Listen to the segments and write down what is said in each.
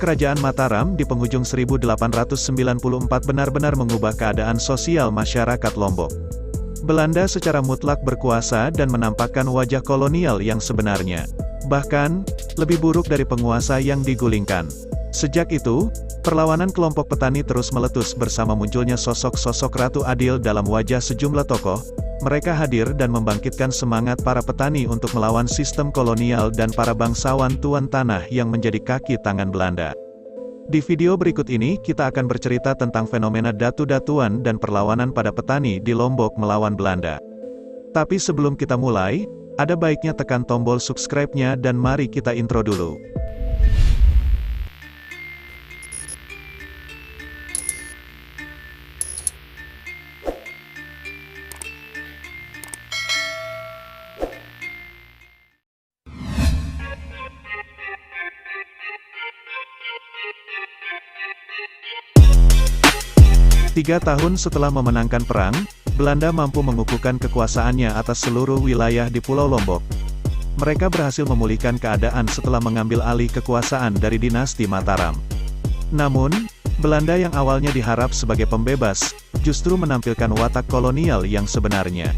Kerajaan Mataram di penghujung 1894 benar-benar mengubah keadaan sosial masyarakat Lombok. Belanda secara mutlak berkuasa dan menampakkan wajah kolonial yang sebenarnya. Bahkan, lebih buruk dari penguasa yang digulingkan. Sejak itu, perlawanan kelompok petani terus meletus bersama munculnya sosok-sosok Ratu Adil dalam wajah sejumlah tokoh. Mereka hadir dan membangkitkan semangat para petani untuk melawan sistem kolonial dan para bangsawan tuan tanah yang menjadi kaki tangan Belanda. Di video berikut ini kita akan bercerita tentang fenomena datu-datuan dan perlawanan pada petani di Lombok melawan Belanda. Tapi sebelum kita mulai, ada baiknya tekan tombol subscribe-nya dan mari kita intro dulu. Tiga tahun setelah memenangkan perang, Belanda mampu mengukuhkan kekuasaannya atas seluruh wilayah di Pulau Lombok. Mereka berhasil memulihkan keadaan setelah mengambil alih kekuasaan dari dinasti Mataram. Namun, Belanda yang awalnya diharap sebagai pembebas, justru menampilkan watak kolonial yang sebenarnya.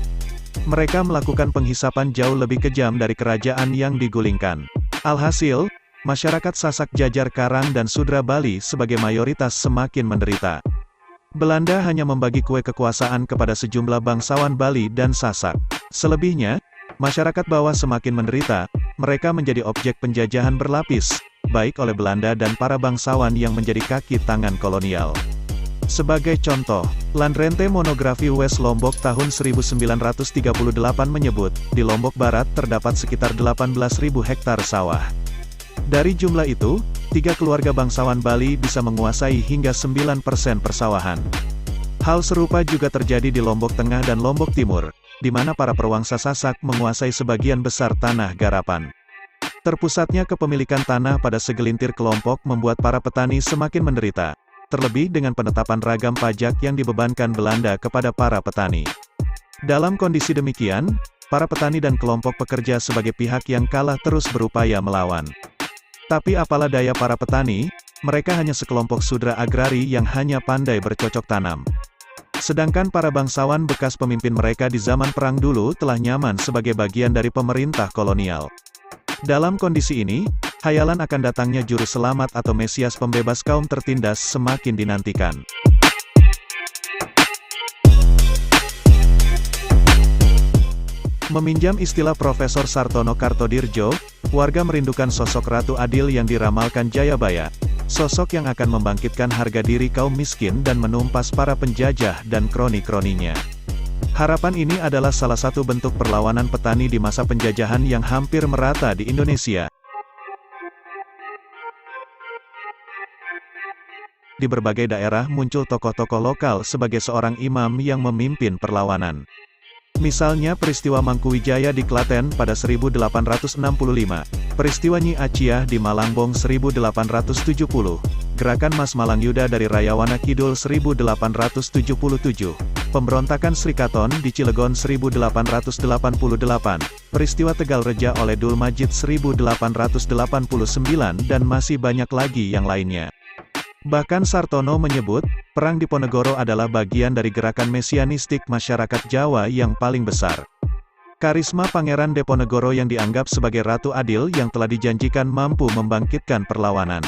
Mereka melakukan penghisapan jauh lebih kejam dari kerajaan yang digulingkan. Alhasil, masyarakat Sasak Jajar Karang dan Sudra Bali sebagai mayoritas semakin menderita. Belanda hanya membagi kue kekuasaan kepada sejumlah bangsawan Bali dan Sasak. Selebihnya, masyarakat bawah semakin menderita, mereka menjadi objek penjajahan berlapis, baik oleh Belanda dan para bangsawan yang menjadi kaki tangan kolonial. Sebagai contoh, Landrente Monografi West Lombok tahun 1938 menyebut, di Lombok Barat terdapat sekitar 18.000 hektar sawah. Dari jumlah itu, 3 keluarga bangsawan Bali bisa menguasai hingga 9% persawahan. Hal serupa juga terjadi di Lombok Tengah dan Lombok Timur, di mana para perwangsa Sasak menguasai sebagian besar tanah garapan. Terpusatnya kepemilikan tanah pada segelintir kelompok membuat para petani semakin menderita, terlebih dengan penetapan ragam pajak yang dibebankan Belanda kepada para petani. Dalam kondisi demikian, para petani dan kelompok pekerja sebagai pihak yang kalah terus berupaya melawan. Tapi apalah daya para petani, mereka hanya sekelompok sudra agrari yang hanya pandai bercocok tanam. Sedangkan para bangsawan bekas pemimpin mereka di zaman perang dulu telah nyaman sebagai bagian dari pemerintah kolonial. Dalam kondisi ini, hayalan akan datangnya juru selamat atau Mesias pembebas kaum tertindas semakin dinantikan. Meminjam istilah Profesor Sartono Kartodirjo, warga merindukan sosok Ratu Adil yang diramalkan Jayabaya, sosok yang akan membangkitkan harga diri kaum miskin dan menumpas para penjajah dan kroni-kroninya. Harapan ini adalah salah satu bentuk perlawanan petani di masa penjajahan yang hampir merata di Indonesia. Di berbagai daerah muncul tokoh-tokoh lokal sebagai seorang imam yang memimpin perlawanan. Misalnya peristiwa Mangkuwijaya di Klaten pada 1865, peristiwa Nyi Aciah di Malangbong 1870, gerakan Mas Malangyuda dari Rayawana Kidul 1877, pemberontakan Sri Katon di Cilegon 1888, peristiwa Tegal Reja oleh Dul Majid 1889 dan masih banyak lagi yang lainnya. Bahkan Sartono menyebut, Perang Diponegoro adalah bagian dari gerakan mesianistik masyarakat Jawa yang paling besar. Karisma Pangeran Diponegoro yang dianggap sebagai Ratu Adil yang telah dijanjikan mampu membangkitkan perlawanan.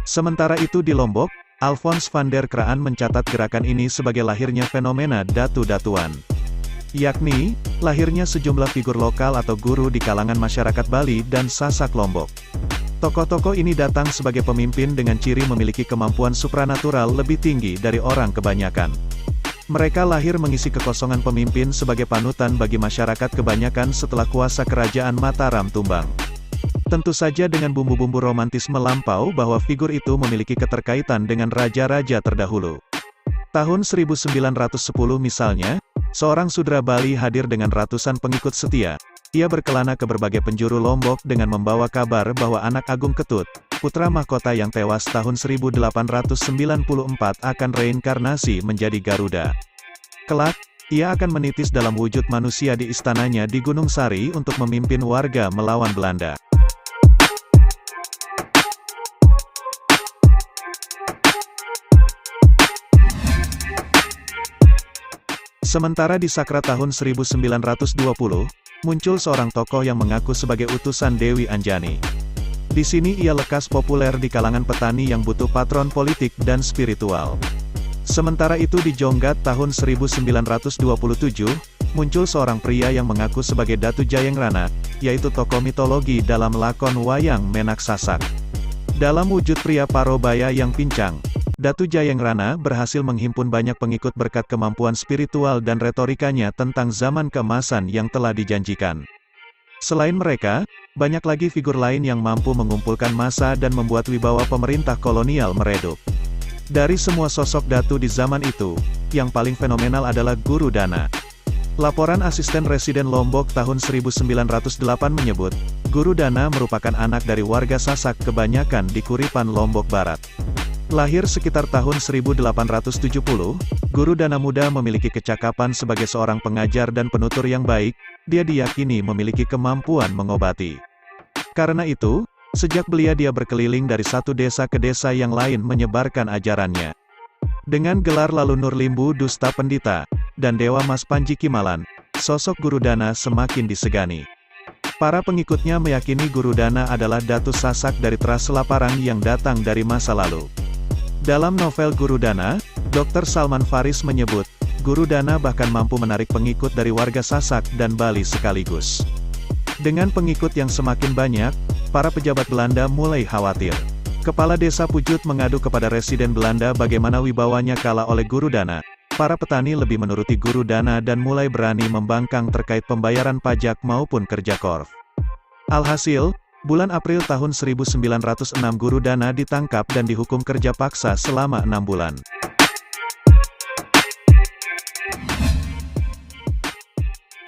Sementara itu di Lombok, Alphonse van der Kraan mencatat gerakan ini sebagai lahirnya fenomena datu-datuan. Yakni, lahirnya sejumlah figur lokal atau guru di kalangan masyarakat Bali dan Sasak Lombok. Tokoh-tokoh ini datang sebagai pemimpin dengan ciri memiliki kemampuan supranatural lebih tinggi dari orang kebanyakan. Mereka lahir mengisi kekosongan pemimpin sebagai panutan bagi masyarakat kebanyakan setelah kuasa kerajaan Mataram tumbang. Tentu saja dengan bumbu-bumbu romantisme lampau bahwa figur itu memiliki keterkaitan dengan raja-raja terdahulu. Tahun 1910 misalnya, seorang sudra Bali hadir dengan ratusan pengikut setia. Ia berkelana ke berbagai penjuru Lombok dengan membawa kabar bahwa anak Agung Ketut, putra mahkota yang tewas tahun 1894 akan reinkarnasi menjadi Garuda. Kelak, ia akan menitis dalam wujud manusia di istananya di Gunung Sari untuk memimpin warga melawan Belanda. Sementara di Sakra tahun 1920, muncul seorang tokoh yang mengaku sebagai utusan Dewi Anjani. Di sini ia lekas populer di kalangan petani yang butuh patron politik dan spiritual. Sementara itu di Jonggat tahun 1927, muncul seorang pria yang mengaku sebagai Datu Jayengrana, yaitu tokoh mitologi dalam lakon wayang Menak Sasak. Dalam wujud pria parobaya yang pincang, Datu Jayengrana berhasil menghimpun banyak pengikut berkat kemampuan spiritual dan retorikanya tentang zaman keemasan yang telah dijanjikan. Selain mereka, banyak lagi figur lain yang mampu mengumpulkan massa dan membuat wibawa pemerintah kolonial meredup. Dari semua sosok Datu di zaman itu, yang paling fenomenal adalah Guru Dana. Laporan Asisten Residen Lombok tahun 1908 menyebut, Guru Dana merupakan anak dari warga Sasak kebanyakan di Kuripan, Lombok Barat. Lahir sekitar tahun 1870, Guru Dana muda memiliki kecakapan sebagai seorang pengajar dan penutur yang baik, dia diyakini memiliki kemampuan mengobati. Karena itu, sejak belia dia berkeliling dari satu desa ke desa yang lain menyebarkan ajarannya. Dengan gelar lalu Nur Limbu Dusta Pendita, dan Dewa Mas Panji Kimalan, sosok Guru Dana semakin disegani. Para pengikutnya meyakini Guru Dana adalah Datu Sasak dari Teras Selaparang yang datang dari masa lalu. Dalam novel Guru Dana, Dr. Salman Faris menyebut, Guru Dana bahkan mampu menarik pengikut dari warga Sasak dan Bali sekaligus. Dengan pengikut yang semakin banyak, para pejabat Belanda mulai khawatir. Kepala desa Pujut mengadu kepada residen Belanda bagaimana wibawanya kalah oleh Guru Dana. Para petani lebih menuruti Guru Dana dan mulai berani membangkang terkait pembayaran pajak maupun kerja korf. Alhasil, bulan April tahun 1906 Guru Dana ditangkap dan dihukum kerja paksa selama 6 bulan.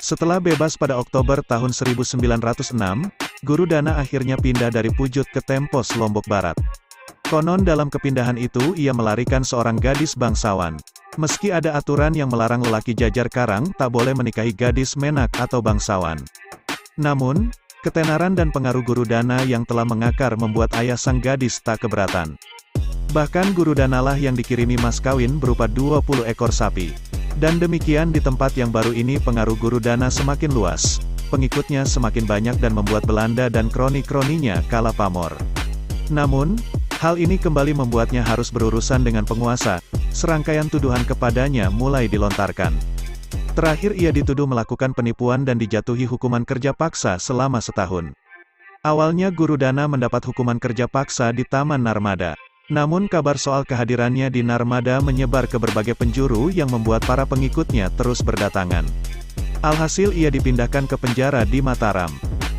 Setelah bebas pada Oktober tahun 1906, Guru Dana akhirnya pindah dari Pujut ke Tempos, Lombok Barat. Konon dalam kepindahan itu ia melarikan seorang gadis bangsawan. Meski ada aturan yang melarang lelaki jajar karang tak boleh menikahi gadis menak atau bangsawan. Namun, ketenaran dan pengaruh Guru Dana yang telah mengakar membuat ayah sang gadis tak keberatan. Bahkan Guru Dana lah yang dikirimi mas kawin berupa 20 ekor sapi. Dan demikian di tempat yang baru ini pengaruh Guru Dana semakin luas, pengikutnya semakin banyak dan membuat Belanda dan kroni-kroninya kalah pamor. Namun, hal ini kembali membuatnya harus berurusan dengan penguasa, serangkaian tuduhan kepadanya mulai dilontarkan. Terakhir ia dituduh melakukan penipuan dan dijatuhi hukuman kerja paksa selama setahun. Awalnya Guru Dana mendapat hukuman kerja paksa di Taman Narmada. Namun kabar soal kehadirannya di Narmada menyebar ke berbagai penjuru yang membuat para pengikutnya terus berdatangan. Alhasil ia dipindahkan ke penjara di Mataram.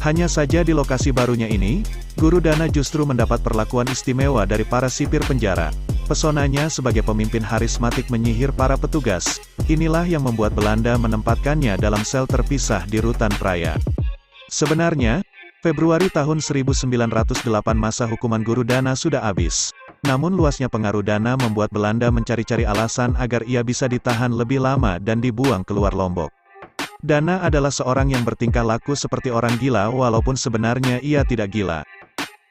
Hanya saja di lokasi barunya ini, Guru Dana justru mendapat perlakuan istimewa dari para sipir penjara. Pesonanya sebagai pemimpin harismatik menyihir para petugas. Inilah yang membuat Belanda menempatkannya dalam sel terpisah di Rutan Praya. Sebenarnya, Februari tahun 1908 masa hukuman Guru Dana sudah habis. Namun luasnya pengaruh Dana membuat Belanda mencari-cari alasan agar ia bisa ditahan lebih lama dan dibuang keluar Lombok. Dana adalah seorang yang bertingkah laku seperti orang gila walaupun sebenarnya ia tidak gila.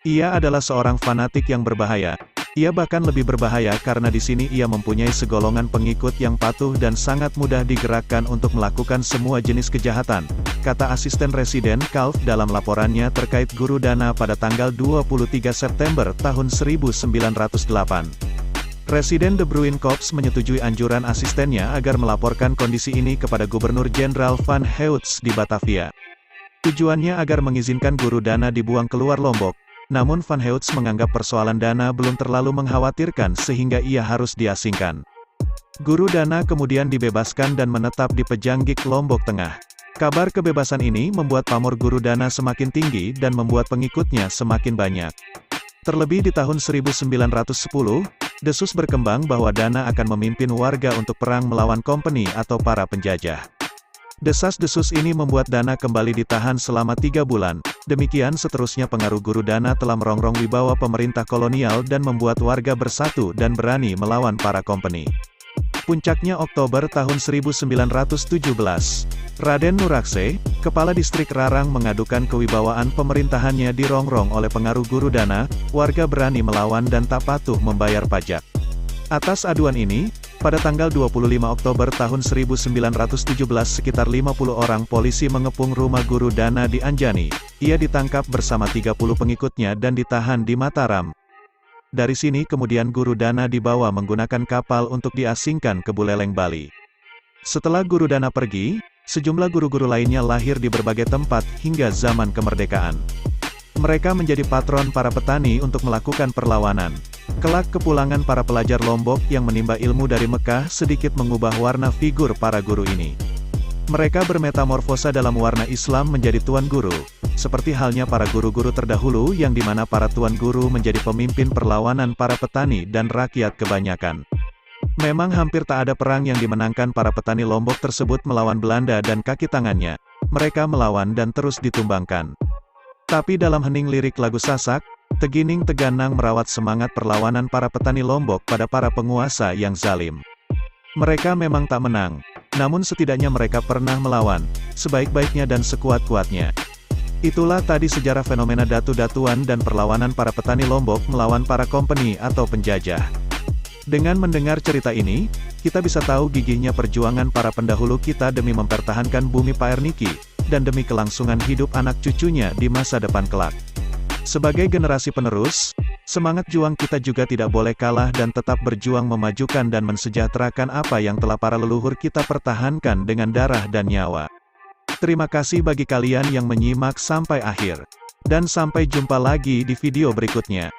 Ia adalah seorang fanatik yang berbahaya. Ia bahkan lebih berbahaya karena di sini ia mempunyai segolongan pengikut yang patuh dan sangat mudah digerakkan untuk melakukan semua jenis kejahatan, kata Asisten Residen Kalf dalam laporannya terkait Guru Dana pada tanggal 23 September tahun 1908. Residen De Bruin Korps menyetujui anjuran asistennya agar melaporkan kondisi ini kepada Gubernur Jenderal Van Heutz di Batavia. Tujuannya agar mengizinkan Guru Dana dibuang keluar Lombok. Namun Van Heutz menganggap persoalan Dana belum terlalu mengkhawatirkan sehingga ia harus diasingkan. Guru Dana kemudian dibebaskan dan menetap di Pejanggik, Lombok Tengah. Kabar kebebasan ini membuat pamor Guru Dana semakin tinggi dan membuat pengikutnya semakin banyak. Terlebih di tahun 1910, desus berkembang bahwa Dana akan memimpin warga untuk perang melawan kompeni atau para penjajah. Desas-desus ini membuat Dana kembali ditahan selama 3 bulan. Demikian seterusnya pengaruh Guru Dana telah merongrong wibawa pemerintah kolonial dan membuat warga bersatu dan berani melawan para kompeni. Puncaknya Oktober tahun 1917. Raden Nurakse, Kepala Distrik Rarang mengadukan kewibawaan pemerintahannya dirongrong oleh pengaruh Guru Dana, warga berani melawan dan tak patuh membayar pajak. Atas aduan ini, Pada tanggal 25 Oktober tahun 1917 sekitar 50 orang polisi mengepung rumah Guru Dana di Anjani. Ia ditangkap bersama 30 pengikutnya dan ditahan di Mataram. Dari sini kemudian Guru Dana dibawa menggunakan kapal untuk diasingkan ke Buleleng, Bali. Setelah Guru Dana pergi, sejumlah guru-guru lainnya lahir di berbagai tempat hingga zaman kemerdekaan. Mereka menjadi patron para petani untuk melakukan perlawanan. Kelak kepulangan para pelajar Lombok yang menimba ilmu dari Mekah sedikit mengubah warna figur para guru ini. Mereka bermetamorfosa dalam warna Islam menjadi tuan guru, seperti halnya para guru-guru terdahulu yang dimana para tuan guru menjadi pemimpin perlawanan para petani dan rakyat kebanyakan. Memang hampir tak ada perang yang dimenangkan para petani Lombok tersebut melawan Belanda dan kaki tangannya. Mereka melawan dan terus ditumbangkan. Tapi dalam hening lirik lagu Sasak, Tegining Teganang merawat semangat perlawanan para petani Lombok pada para penguasa yang zalim. Mereka memang tak menang, namun setidaknya mereka pernah melawan, sebaik-baiknya dan sekuat-kuatnya. Itulah tadi sejarah fenomena datu-datuan dan perlawanan para petani Lombok melawan para kompeni atau penjajah. Dengan mendengar cerita ini, kita bisa tahu gigihnya perjuangan para pendahulu kita demi mempertahankan bumi Pak Erniki, dan demi kelangsungan hidup anak cucunya di masa depan kelak. Sebagai generasi penerus, semangat juang kita juga tidak boleh kalah dan tetap berjuang memajukan dan mensejahterakan apa yang telah para leluhur kita pertahankan dengan darah dan nyawa. Terima kasih bagi kalian yang menyimak sampai akhir. Dan sampai jumpa lagi di video berikutnya.